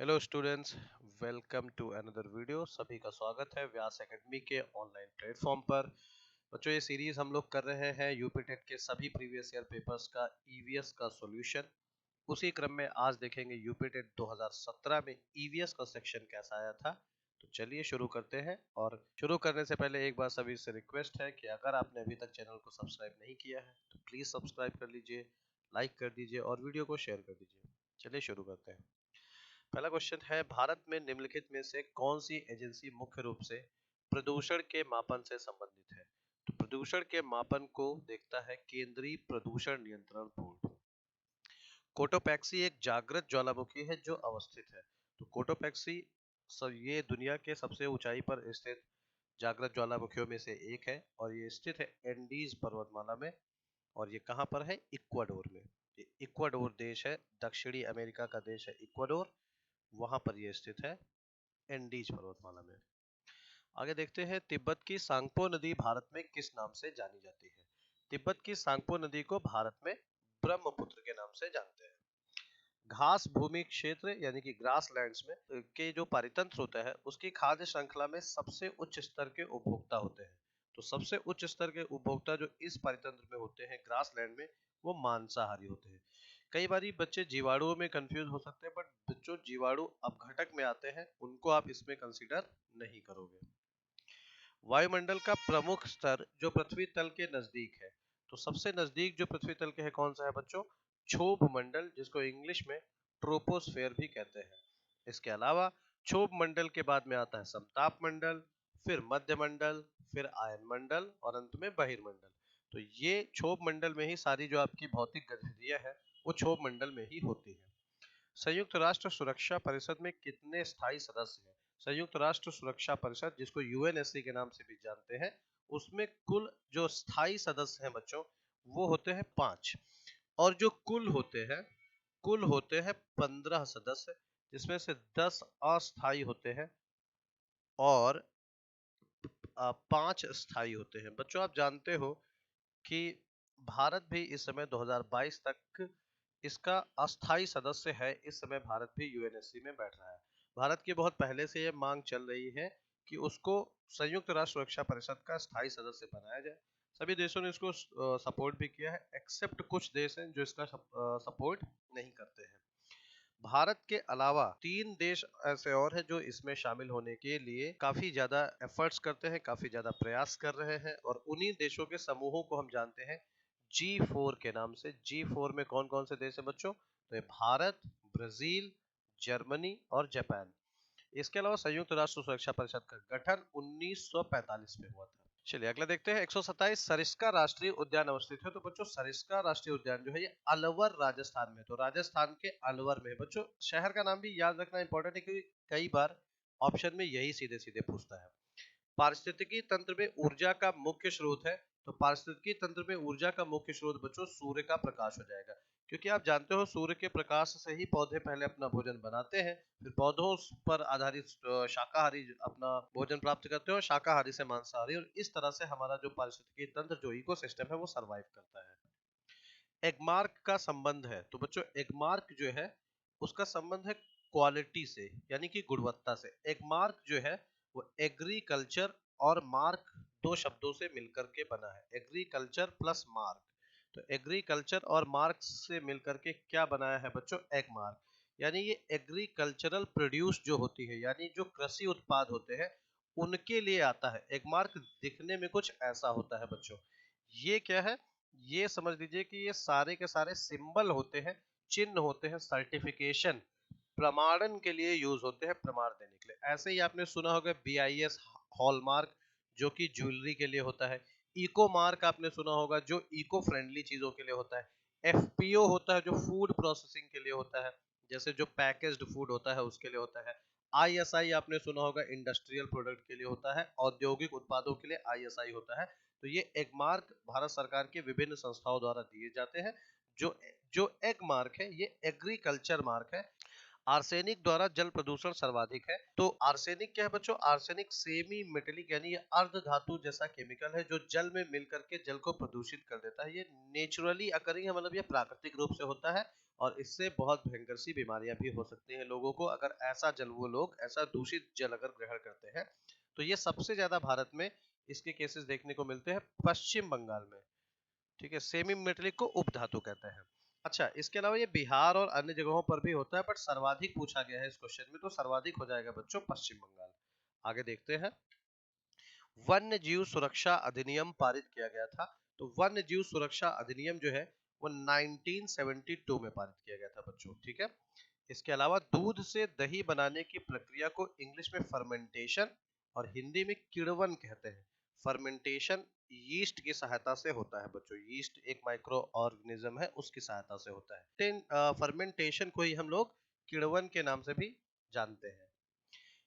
Hello students, welcome to another video. सभी का स्वागत है व्यास एकेडमी के ऑनलाइन प्लेटफॉर्म पर। बच्चों, ये सीरीज हम लोग कर रहे हैं यूपी टेट के सभी प्रीवियस ईयर पेपर्स का ईवीएस का सॉल्यूशन। उसी क्रम में आज देखेंगे यूपी टेट 2017 में ईवीएस का सेक्शन कैसा आया था। तो चलिए शुरू करते हैं। और शुरू करने से पहले एक बार सभी से रिक्वेस्ट है कि अगर आपने अभी तक चैनल को सब्सक्राइब नहीं किया है तो प्लीज सब्सक्राइब कर लीजिए, लाइक कर दीजिए और वीडियो को शेयर कर दीजिए। चलिए शुरू करते हैं। पहला क्वेश्चन है, भारत में निम्नलिखित में से कौन सी एजेंसी मुख्य रूप से प्रदूषण के मापन से संबंधित है? तो प्रदूषण के मापन को देखता है केंद्रीय प्रदूषण नियंत्रण बोर्ड। कोटोपैक्सी एक जागृत ज्वालामुखी है जो अवस्थित है। तो कोटोपैक्सी ये दुनिया के सबसे ऊंचाई पर स्थित जागृत ज्वालामुखियों में से एक है और ये स्थित है एंडीज पर्वतमाला में। और ये कहाँ पर है? इक्वाडोर में। ये इक्वाडोर देश है, दक्षिणी अमेरिका का देश है इक्वाडोर, वहां पर यह स्थित है एंडीज पर्वतमाला में। आगे देखते हैं, तिब्बत की सांगपो नदी भारत में किस नाम से जानी जाती है? तिब्बत की सांगपो नदी को भारत में ब्रह्मपुत्र के नाम से जानते हैं। घास भूमि क्षेत्र यानी कि ग्रास लैंड्स में के जो पारितंत्र होता है उसकी खाद्य श्रृंखला में सबसे उच्च स्तर के उपभोक्ता होते हैं। तो सबसे उच्च स्तर के उपभोक्ता जो इस पारितंत्र में होते हैं ग्रास लैंड में, वो मांसाहारी होते हैं। कई बार बच्चे जीवाणुओं में कंफ्यूज हो सकते हैं, बट बच्चों जीवाणु अपघटक में आते हैं, उनको आप इसमें कंसीडर नहीं करोगे। वायुमंडल का प्रमुख स्तर जो पृथ्वी तल के नजदीक है, तो सबसे नजदीक जो पृथ्वी तल के है कौन सा है बच्चों? क्षोभ मंडल, जिसको इंग्लिश में ट्रोपोस्फेयर भी कहते हैं। इसके अलावा क्षोभ मंडल के बाद में आता है समताप मंडल, फिर मध्य मंडल, फिर आयन मंडल और अंत में बहिर्मंडल। तो ये क्षोभ मंडल में ही सारी जो आपकी भौतिक गतिविधियां है वो क्षोभ मंडल में ही होती है। संयुक्त राष्ट्र सुरक्षा परिषद में कितने स्थायी सदस्य हैं? संयुक्त राष्ट्र सुरक्षा परिषद, जिसको यूएनएससी के नाम से भी जानते हैं, उसमें कुल जो स्थायी सदस्य हैं बच्चों वो होते हैं 5। और जो कुल होते हैं 15 सदस्य, जिसमें से 10 अस्थायी होते हैं और 5 स्थायी होते हैं। बच्चों, आप जानते हो कि भारत भी इस समय 2022 तक इसका अस्थायी सदस्य है। इस समय भारत भी यूएनएससी में बैठ रहा है। भारत की बहुत पहले से यह मांग चल रही है कि उसको संयुक्त राष्ट्र सुरक्षा परिषद का स्थायी सदस्य बनाया जाए। सभी देशों ने इसको सपोर्ट भी किया है, एक्सेप्ट कुछ देश हैं जो इसका सपोर्ट नहीं करते हैं। भारत के अलावा 3 देश ऐसे और हैं जो इसमें शामिल होने के लिए काफी ज्यादा एफर्ट्स करते हैं, काफी ज्यादा प्रयास कर रहे हैं, और उन्हीं देशों के समूहों को हम जानते हैं G4 के नाम से। G4 में कौन कौन से देश है बच्चों? तो ये भारत, ब्राजील, जर्मनी और जापान। इसके अलावा संयुक्त राष्ट्र सुरक्षा परिषद का गठन 1945 में हुआ था। चलिए अगला देखते हैं। 127 सरिस्का राष्ट्रीय उद्यान अवस्थित है। तो बच्चों, सरिस्का राष्ट्रीय उद्यान जो है ये अलवर राजस्थान में, तो राजस्थान के अलवर में। बच्चों, शहर का नाम भी याद रखना इंपॉर्टेंट है क्योंकि कई बार ऑप्शन में यही सीधे सीधे पूछता है। पारिस्थितिकी तंत्र में ऊर्जा का मुख्य स्रोत है। तो पारिस्थितिकी तंत्र में ऊर्जा का मुख्य स्रोत बच्चों सूर्य का प्रकाश हो जाएगा, क्योंकि आप जानते हो सूर्य के प्रकाश से ही पौधे पहले अपना भोजन बनाते हैं, फिर पौधों पर आधारित शाकाहारी अपना भोजन प्राप्त करते हैं और शाकाहारी से मांसाहारी, और इस तरह से हमारा जो पारिस्थितिकी तंत्र, जो इकोसिस्टम है, वो सरवाइव करता है। एगमार्क का संबंध है, तो बच्चों एगमार्क जो है उसका संबंध है क्वालिटी से, यानी कि गुणवत्ता से। एगमार्क जो है वो एग्रीकल्चर और मार्क दो शब्दों से मिलकर के बना है, एग्रीकल्चर प्लस मार्क। तो एग्रीकल्चर और मार्क से मिलकर के क्या बनाया है बच्चों? एगमार्क। यानी ये एग्रीकल्चरल प्रोड्यूस जो होती है, यानी जो कृषि उत्पाद होते हैं उनके लिए आता है। एगमार्क दिखने में कुछ ऐसा होता है बच्चों। ये क्या है? ये समझ लीजिए कि ये सारे के सारे सिंबल होते हैं, चिन्ह होते हैं, सर्टिफिकेशन प्रमाणन के लिए यूज होते हैं, प्रमाण देने के लिए। ऐसे ही आपने सुना होगा BIS हॉलमार्क, जो कि ज्वेलरी के लिए होता है। इको मार्क आपने सुना होगा, जो इको फ्रेंडली चीजों के लिए होता है। FPO होता है जो फूड प्रोसेसिंग के लिए होता है, जैसे जो पैकेज्ड फूड होता है उसके लिए होता है। ISI आपने सुना होगा, इंडस्ट्रियल प्रोडक्ट के लिए होता है, औद्योगिक उत्पादों के लिए ISI होता है। तो ये एग मार्क भारत सरकार के विभिन्न संस्थाओं द्वारा दिए जाते हैं। जो जो एग मार्क है ये एग्रीकल्चर मार्क है। आर्सेनिक द्वारा जल प्रदूषण सर्वाधिक है। तो आर्सेनिक क्या है बच्चों? आर्सेनिक सेमी मेटेलिक यानी ये अर्ध धातु जैसा केमिकल है जो जल में मिलकर के जल को प्रदूषित कर देता है। ये नेचुरली अकरिंग है, मतलब ये प्राकृतिक रूप से होता है, और इससे बहुत भयंकर सी बीमारियां भी हो सकती हैं लोगों को, अगर ऐसा जल वो लोग ऐसा दूषित जल अगर ग्रहण करते हैं। तो ये सबसे ज्यादा भारत में इसके केसेस देखने को मिलते हैं पश्चिम बंगाल में। ठीक है, सेमी मेटेलिक को उपधातु कहते हैं। अच्छा, इसके अलावा ये बिहार और अन्य जगहों पर भी होता है, बट सर्वाधिक पूछा गया है इस क्वेश्चन में, तो सर्वाधिक हो जाएगा बच्चों पश्चिम बंगाल। आगे देखते हैं। वन्य जीव सुरक्षा अधिनियम पारित किया गया था। तो वन्य जीव सुरक्षा अधिनियम जो है वो 1972 में पारित किया गया था बच्चों। ठीक है, इसके अलावा दूध से दही बनाने की प्रक्रिया को इंग्लिश में फर्मेंटेशन और हिंदी में किण्वन कहते हैं। फर्मेंटेशन यीस्ट की सहायता से होता है बच्चों। यीस्ट एक माइक्रो ऑर्गेनिज्म है, उसकी सहायता से होता है। फर्मेंटेशन को ही हम लोग किण्वन के नाम से भी जानते हैं।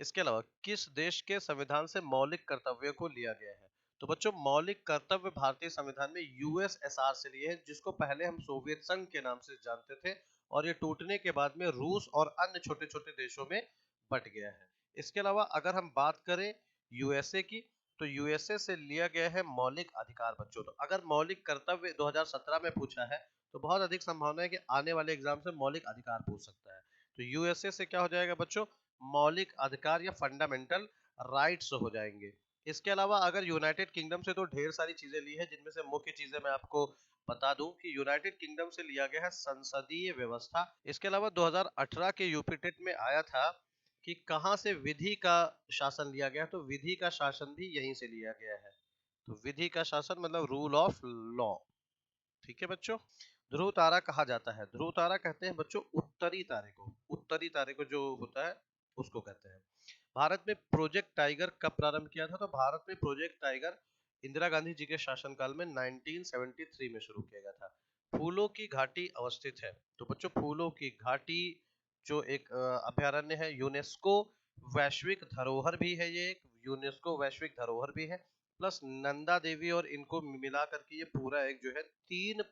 इसके अलावा किस देश के संविधान से मौलिक कर्तव्यों को लिया गया है? तो बच्चों, मौलिक कर्तव्य भारतीय संविधान में यूएसएसआर से लिए हैं, जिसको पहले हम सोवियत संघ के नाम से जानते थे, और ये टूटने के बाद में रूस और अन्य छोटे छोटे देशों में बट गया है। इसके अलावा अगर हम बात करें यूएसए की, तो यूएसए से लिया गया है मौलिक अधिकार बच्चों। तो अगर मौलिक कर्तव्य 2017 में पूछा है, तो बहुत अधिक संभावना है कि आने वाले एग्जाम से मौलिक अधिकार पूछ सकता है। तो यूएसए से क्या हो जाएगा बच्चों? मौलिक अधिकार या फंडामेंटल राइट्स हो जाएंगे। इसके अलावा अगर यूनाइटेड किंगडम से तो ढेर सारी चीजें ली है, जिनमें से मुख्य चीजें मैं आपको बता दूं कि यूनाइटेड किंगडम से लिया गया है संसदीय व्यवस्था। इसके अलावा 2018 के यूपी टेट में आया था कि कहां से विधि का शासन लिया गया, तो विधि का शासन भी यहीं से लिया गया है। तो विधि का शासन मतलब रूल ऑफ लॉ। ठीक है बच्चों। ध्रुव तारा कहा जाता है? ध्रुव तारा कहते हैं बच्चों उत्तरी तारे को। उत्तरी तारे को जो होता है उसको कहते हैं। भारत में प्रोजेक्ट टाइगर कब प्रारंभ किया था? तो भारत में प्रोजेक्ट टाइगर इंदिरा गांधी जी के शासनकाल में 1973 में शुरू किया गया था। फूलों की घाटी अवस्थित है। तो बच्चों, फूलों की घाटी जो एक अभ्यारण्य है, यूनेस्को वैश्विक धरोहर भी है, ये एक यूनेस्को वैश्विक धरोहर भी है, प्लस नंदा देवी और इनको मिला करके ये पूरा एक जो है 3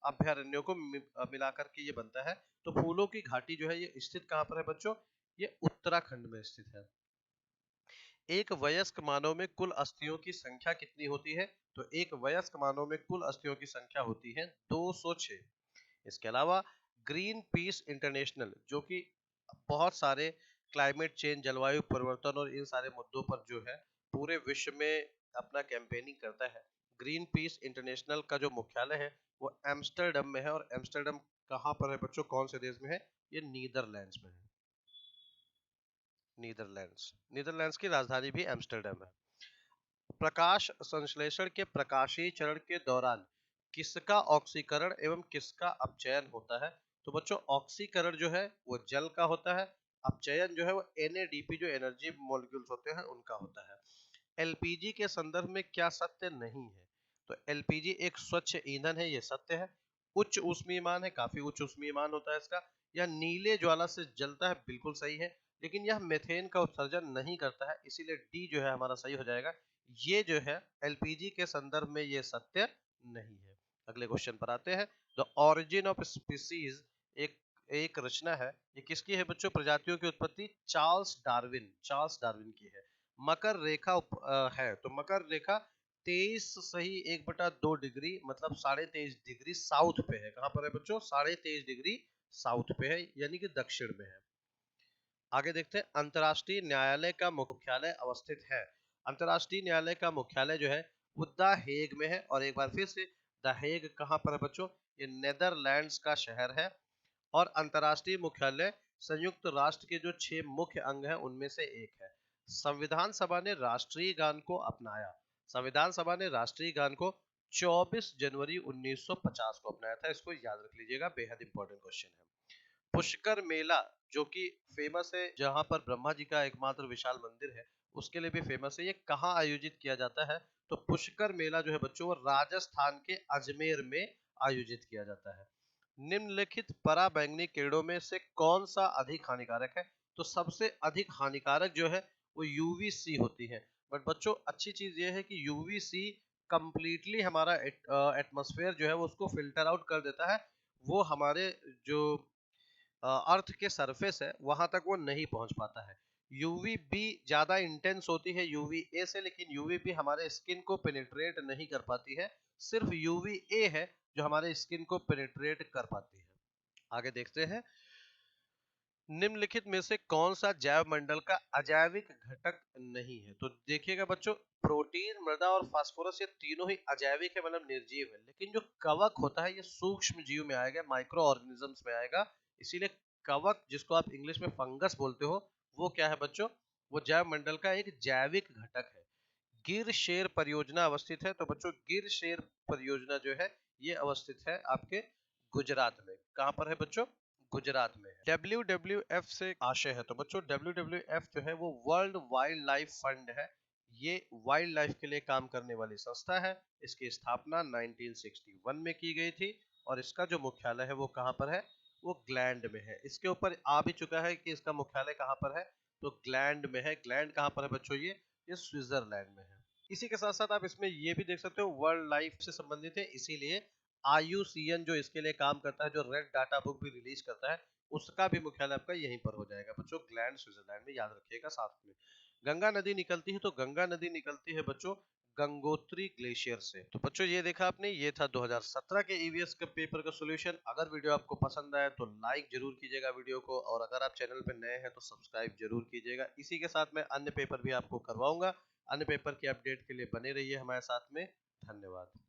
अभ्यारण्यों को मिलाकर के ये बनता है। तो फूलों की घाटी जो है ये स्थित कहाँ पर है बच्चों? ये उत्तराखंड में स्थित है। एक वयस्क मानव में कुल अस्थियों की संख्या कितनी होती है? तो एक वयस्क मानव में कुल अस्थियों की संख्या होती है 206। इसके अलावा ग्रीन पीस इंटरनेशनल, जो कि बहुत सारे क्लाइमेट चेंज, जलवायु परिवर्तन और इन सारे मुद्दों पर जो है पूरे विश्व में अपना कैंपेनिंग करता है। ग्रीन पीस इंटरनेशनल का जो मुख्यालय है वो एम्स्टर्डम में है। और एम्स्टर्डम कहाँ पर है बच्चों, कौन से देश में है? ये नीदरलैंड्स में है। नीदरलैंड्स की राजधानी भी एम्स्टर्डम है। प्रकाश संश्लेषण के प्रकाशीय चरण के दौरान किसका ऑक्सीकरण एवं किसका अपचयन होता है? तो बच्चों, ऑक्सीकरण जो है वो जल का होता है, अपचयन जो है वो NADP जो एनर्जी मॉलिक्यूल्स होते हैं उनका होता है। एलपीजी के संदर्भ में क्या सत्य नहीं है? तो एलपीजी एक स्वच्छ ईंधन है, ये सत्य है। उच्च ऊष्मीयमान है, काफी उच्च ऊष्मीयमान होता है इसका। यह नीले ज्वाला से जलता है, बिल्कुल सही है। लेकिन यह मीथेन का उत्सर्जन नहीं करता है, इसीलिए डी जो है हमारा सही हो जाएगा। ये जो है एलपीजी के संदर्भ में ये सत्य नहीं है। अगले क्वेश्चन पर आते हैं। द ऑरिजिन ऑफ स्पीसीज एक एक रचना है, ये किसकी है बच्चों? प्रजातियों की उत्पत्ति चार्ल्स डार्विन की है। मकर रेखा है, तो मकर रेखा 23 सही 1/2 डिग्री मतलब 23.5 डिग्री साउथ पे है। कहां पर है बच्चों? 23.5 डिग्री साउथ पे है, यानी कि दक्षिण में है। आगे देखते हैं। अंतर्राष्ट्रीय न्यायालय का मुख्यालय अवस्थित है। अंतर्राष्ट्रीय न्यायालय का मुख्यालय जो है वो द हेग में है। और एक बार फिर से, द हेग कहाँ पर है बच्चों? ये नेदरलैंड्स का शहर है। और अंतर्राष्ट्रीय मुख्यालय संयुक्त राष्ट्र के जो 6 मुख्य अंग हैं उनमें से एक है। संविधान सभा ने राष्ट्रीय गान को अपनाया। संविधान सभा ने राष्ट्रीय गान को 24 जनवरी 1950 को अपनाया था। इसको याद रख लीजिएगा, बेहद इंपॉर्टेंट क्वेश्चन है। पुष्कर मेला जो कि फेमस है, जहां पर ब्रह्मा जी का एकमात्र विशाल मंदिर है, उसके लिए भी फेमस है, ये कहाँ आयोजित किया जाता है? तो पुष्कर मेला जो है बच्चों वो राजस्थान के अजमेर में आयोजित किया जाता है। निम्नलिखित पराबैंगनी किरणों में से कौन सा अधिक हानिकारक है? तो सबसे अधिक हानिकारक जो है वो यूवीसी होती है। बट बच्चों, अच्छी चीज ये है कि यूवीसी कंप्लीटली हमारा एटमॉस्फेयर जो है वो उसको फिल्टर आउट कर देता है। वो हमारे जो अर्थ के सरफेस है वहां तक वो नहीं पहुंच पाता है। यूवी बी ज्यादा इंटेंस होती है यूवी ए से, लेकिन यूवी बी हमारे स्किन को पेनिट्रेट नहीं कर पाती है। सिर्फ यूवी ए है जो हमारे स्किन को पेनिट्रेट कर पाती है। आगे देखते हैं, निम्नलिखित में से कौन सा जैव मंडल का अजैविक घटक नहीं है? तो देखिएगा बच्चों, प्रोटीन, मृदा और फास्फोरस ये तीनों ही अजैविक है, मतलब निर्जीव है। लेकिन जो कवक होता है ये सूक्ष्म जीव में आएगा, माइक्रो ऑर्गेनिजम्स में आएगा। इसीलिए कवक, जिसको आप इंग्लिश में फंगस बोलते हो, वो क्या है बच्चों? वो जैव मंडल का एक जैविक घटक है। गिर शेर परियोजना अवस्थित है। तो बच्चों, गिर शेर परियोजना जो है ये अवस्थित है आपके गुजरात में। कहां पर है बच्चों? गुजरात में है। WWF से आशय है। तो बच्चों, WWF जो है वो वर्ल्ड वाइल्ड लाइफ फंड है। ये वाइल्ड लाइफ के लिए काम करने वाली संस्था है। इसकी स्थापना 1961 में की गई थी और इसका जो मुख्यालय है वो कहाँ पर है? वो ग्लैंड में है। इसके ऊपर आ भी चुका है कि इसका मुख्यालय कहाँ पर है, तो ग्लैंड में है। ग्लैंड कहाँ पर है बच्चों? ये स्विट्जरलैंड में है। इसी के साथ साथ आप इसमें ये भी देख सकते हो, वर्ल्ड लाइफ से संबंधित है, इसीलिए IUCN जो इसके लिए काम करता है, जो रेड डाटा बुक भी रिलीज करता है, उसका भी मुख्यालय आपका यहीं पर हो जाएगा बच्चों, ग्लैंड स्विट्जरलैंड में, याद रखिएगा साथ में। गंगा नदी निकलती है। तो गंगा नदी निकलती है बच्चों गंगोत्री ग्लेशियर से। तो बच्चों, ये देखा आपने, ये था 2017 के EVS के पेपर का सॉल्यूशन। अगर वीडियो आपको पसंद आया तो लाइक जरूर कीजिएगा वीडियो को, और अगर आप चैनल पर नए हैं तो सब्सक्राइब जरूर कीजिएगा। इसी के साथ मैं अन्य पेपर भी आपको करवाऊंगा। अन्य पेपर की अपडेट के लिए बने रहिए हमारे साथ में। धन्यवाद।